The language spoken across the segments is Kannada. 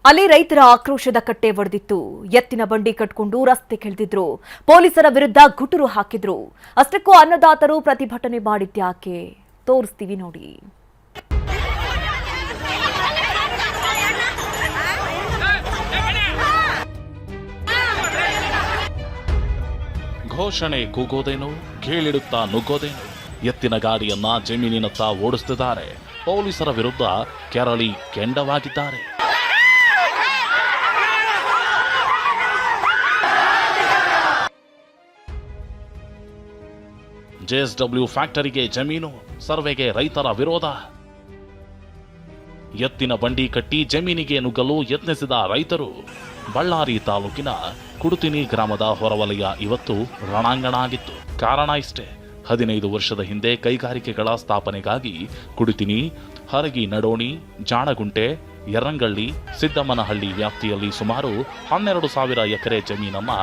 ಅಲ್ಲಿ ರೈತರ ಆಕ್ರೋಶದ ಕಟ್ಟೆ ಒಡೆದಿತ್ತು. ಎತ್ತಿನ ಬಂಡಿ ಕಟ್ಕೊಂಡು ರಸ್ತೆಗಿಳಿದಿದ್ರು. ಪೊಲೀಸರ ವಿರುದ್ಧ ಗುಟುರು ಹಾಕಿದ್ರು. ಅಷ್ಟಕ್ಕೂ ಅನ್ನದಾತರು ಪ್ರತಿಭಟನೆ ಮಾಡಿದ್ಯಾಕೆ ತೋರಿಸ್ತೀವಿ ನೋಡಿ. ಘೋಷಣೆ ಕೂಗೋದೇನು, ಕೇಳಿಡುತ್ತಾ ನುಗ್ಗೋದೇನು, ಎತ್ತಿನ ಗಾಡಿಯನ್ನ ಜಮೀನಿನತ್ತ ಓಡಿಸುತ್ತಿದ್ದಾರೆ. ಪೊಲೀಸರ ವಿರುದ್ಧ ಕೆರಳಿ ಕೆಂಡವಾಗಿದ್ದಾರೆ. ಜೆಎಸ್ಡಬ್ಲ್ಯೂ ಫ್ಯಾಕ್ಟರಿಗೆ ಜಮೀನು, ಸರ್ವೆಗೆ ರೈತರ ವಿರೋಧ. ಎತ್ತಿನ ಬಂಡಿ ಕಟ್ಟಿ ಜಮೀನಿಗೆ ನುಗ್ಗಲು ಯತ್ನಿಸಿದ ರೈತರು. ಬಳ್ಳಾರಿ ತಾಲೂಕಿನ ಕುಡುತಿನಿ ಗ್ರಾಮದ ಹೊರವಲಯ ಇವತ್ತು ರಣಾಂಗಣ ಆಗಿತ್ತು. ಕಾರಣ ಇಷ್ಟೇ, 15 ವರ್ಷದ ಹಿಂದೆ ಕೈಗಾರಿಕೆಗಳ ಸ್ಥಾಪನೆಗಾಗಿ ಕುಡುತಿನಿ, ಹರಗಿ ನಡೋಣಿ, ಜಾಣಗುಂಟೆ, ಯರಂಗಳ್ಳಿ, ಸಿದ್ದಮ್ಮನಹಳ್ಳಿ ವ್ಯಾಪ್ತಿಯಲ್ಲಿ ಸುಮಾರು 12,000 ಎಕರೆ ಜಮೀನನ್ನ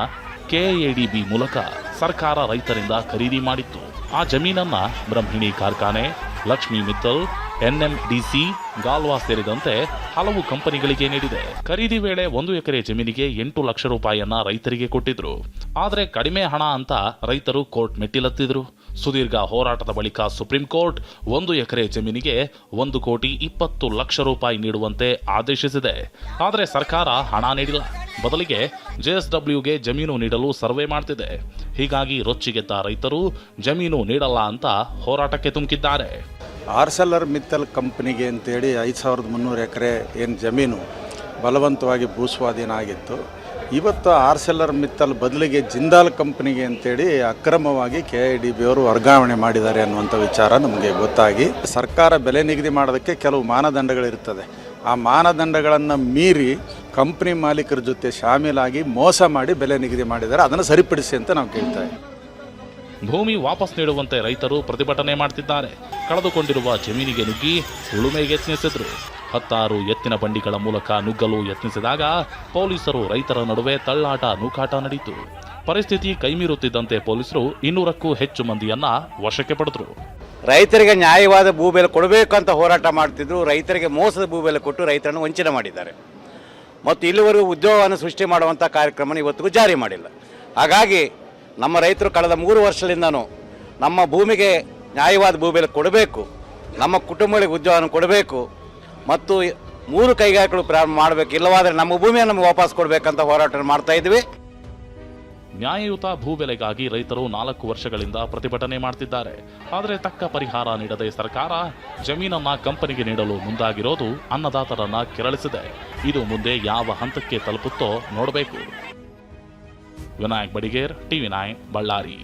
ಕೆಎಡಿಬಿ ಮೂಲಕ ಸರ್ಕಾರ ರೈತರಿಂದ ಖರೀದಿ ಮಾಡಿತ್ತು. ಆ ಜಮೀನನ್ನ ಬ್ರಹ್ಮಿಣಿ ಕಾರ್ಖಾನೆ, ಲಕ್ಷ್ಮಿ ಮಿತ್ತಲ್, ಎನ್ಎಂಡಿಸಿ, ಗಾಲ್ವಾ ಸೇರಿದಂತೆ ಹಲವು ಕಂಪನಿಗಳಿಗೆ ನೀಡಿದೆ. ಖರೀದಿ ವೇಳೆ 1 ಎಕರೆ ಜಮೀನಿಗೆ 8 ಲಕ್ಷ ರೂಪಾಯಿಯನ್ನ ರೈತರಿಗೆ ಕೊಟ್ಟಿದ್ರು. ಆದರೆ ಕಡಿಮೆ ಹಣ ಅಂತ ರೈತರು ಕೋರ್ಟ್ ಮೆಟ್ಟಿಲತ್ತಿದ್ರು. ಸುದೀರ್ಘ ಹೋರಾಟದ ಬಳಿಕ ಸುಪ್ರೀಂ ಕೋರ್ಟ್ 1 ಎಕರೆ ಜಮೀನಿಗೆ 1,20,00,000 ರೂಪಾಯಿ ನೀಡುವಂತೆ ಆದೇಶಿಸಿದೆ. ಆದರೆ ಸರ್ಕಾರ ಹಣ ನೀಡಿಲ್ಲ. ಬದಲಿಗೆ ಜೆಎಸ್ಡಬ್ಲ್ಯೂಗೆ ಜಮೀನು ನೀಡಲು ಸರ್ವೆ ಮಾಡ್ತಿದೆ. ಹೀಗಾಗಿ ರೊಚ್ಚಿಗೆದ್ದ ರೈತರು ಜಮೀನು ನೀಡಲ್ಲ ಅಂತ ಹೋರಾಟಕ್ಕೆ ತುಮಕಿದ್ದಾರೆ. ಆರ್ಸೆಲರ್ ಮಿತ್ತಲ್ ಕಂಪನಿಗೆ ಅಂತೇಳಿ 5,300 ಎಕರೆ ಏನು ಜಮೀನು ಬಲವಂತವಾಗಿ ಭೂಸ್ವಾಧೀನ ಆಗಿತ್ತು. ಇವತ್ತು ಆರ್ಸೆಲರ್ ಮಿತ್ತಲ್ ಬದಲಿಗೆ ಜಿಂದಾಲ್ ಕಂಪನಿಗೆ ಅಂತೇಳಿ ಅಕ್ರಮವಾಗಿ ಕೆಐಡಿಬಿ ಅವರು ವರ್ಗಾವಣೆ ಮಾಡಿದ್ದಾರೆ ಅನ್ನುವಂಥ ವಿಚಾರ ನಮಗೆ ಗೊತ್ತಾಗಿ, ಸರ್ಕಾರ ಬೆಲೆ ನಿಗದಿ ಮಾಡೋದಕ್ಕೆ ಕೆಲವು ಮಾನದಂಡಗಳಿರ್ತದೆ. ಆ ಮಾನದಂಡಗಳನ್ನು ಮೀರಿ ಕಂಪ್ನಿ ಮಾಲೀಕರ ಜೊತೆ ಶಾಮೀಲಾಗಿ ಮೋಸ ಮಾಡಿ ಬೆಲೆ ನಿಗದಿ ಮಾಡಿದ್ದಾರೆ. ಅದನ್ನು ಸರಿಪಡಿಸಿ ಅಂತ ನಾವು ಕೇಳ್ತಾ ಇದ್ದೀವಿ. ಭೂಮಿ ವಾಪಸ್ ನೀಡುವಂತೆ ರೈತರು ಪ್ರತಿಭಟನೆ ಮಾಡ್ತಿದ್ದಾರೆ. ಕಳೆದುಕೊಂಡಿರುವ ಜಮೀನಿಗೆ ನುಗ್ಗಿ ಉಳುಮೆಗೆ ಯತ್ನಿಸಿದ್ರು. 10 ಎತ್ತಿನ ಬಂಡಿಗಳ ಮೂಲಕ ನುಗ್ಗಲು ಯತ್ನಿಸಿದಾಗ ಪೊಲೀಸರು ರೈತರ ನಡುವೆ ತಳ್ಳಾಟ ನೂಕಾಟ ನಡೆಯಿತು. ಪರಿಸ್ಥಿತಿ ಕೈಮೀರುತ್ತಿದ್ದಂತೆ ಪೊಲೀಸರು 200ಕ್ಕೂ ಹೆಚ್ಚು ಮಂದಿಯನ್ನ ವಶಕ್ಕೆ ಪಡೆದರು. ರೈತರಿಗೆ ನ್ಯಾಯವಾದ ಭೂಬೆಲೆ ಕೊಡಬೇಕಂತ ಹೋರಾಟ ಮಾಡ್ತಿದ್ರು. ರೈತರಿಗೆ ಮೋಸದ ಭೂಬೆಲೆ ಕೊಟ್ಟು ರೈತರನ್ನು ವಂಚನೆ ಮಾಡಿದ್ದಾರೆ. ಮತ್ತು ಇಲ್ಲಿವರೆಗೂ ಉದ್ಯೋಗವನ್ನು ಸೃಷ್ಟಿ ಮಾಡುವಂಥ ಕಾರ್ಯಕ್ರಮನ ಇವತ್ತಿಗೂ ಜಾರಿ ಮಾಡಿಲ್ಲ. ಹಾಗಾಗಿ ನಮ್ಮ ರೈತರು ಕಳೆದ 3 ವರ್ಷದಿಂದನೂ ನಮ್ಮ ಭೂಮಿಗೆ ನ್ಯಾಯವಾದ ಭೂಬೆಲೆ ಕೊಡಬೇಕು, ನಮ್ಮ ಕುಟುಂಬಗಳಿಗೆ ಉದ್ಯೋಗವನ್ನು ಕೊಡಬೇಕು ಮತ್ತು 3 ಕೈಗಾರಿಕೆಗಳು ಪ್ರಾರಂಭ ಮಾಡಬೇಕು, ಇಲ್ಲವಾದರೆ ನಮ್ಮ ಭೂಮಿಯನ್ನು ನಮಗೆ ವಾಪಸ್ ಕೊಡಬೇಕಂತ ಹೋರಾಟ ಮಾಡ್ತಾ ಇದ್ವಿ. ನ್ಯಾಯಯುತ ಭೂಬೆಲೆಗಾಗಿ ರೈತರು 4 ವರ್ಷಗಳಿಂದ ಪ್ರತಿಭಟನೆ ಮಾಡ್ತಿದ್ದಾರೆ. ಆದರೆ ತಕ್ಕ ಪರಿಹಾರ ನೀಡದೆ ಸರ್ಕಾರ ಜಮೀನನ್ನ ಕಂಪನಿಗೆ ನೀಡಲು ಮುಂದಾಗಿರೋದು ಅನ್ನದಾತರನ್ನ ಕೆರಳಿಸಿದೆ. ಇದು ಮುಂದೆ ಯಾವ ಹಂತಕ್ಕೆ ತಲುಪುತ್ತೋ ನೋಡಬೇಕು. ವಿನಾಯಕ್ ಬಡಿಗೇರ್, ಟಿವಿ9 ಬಳ್ಳಾರಿ.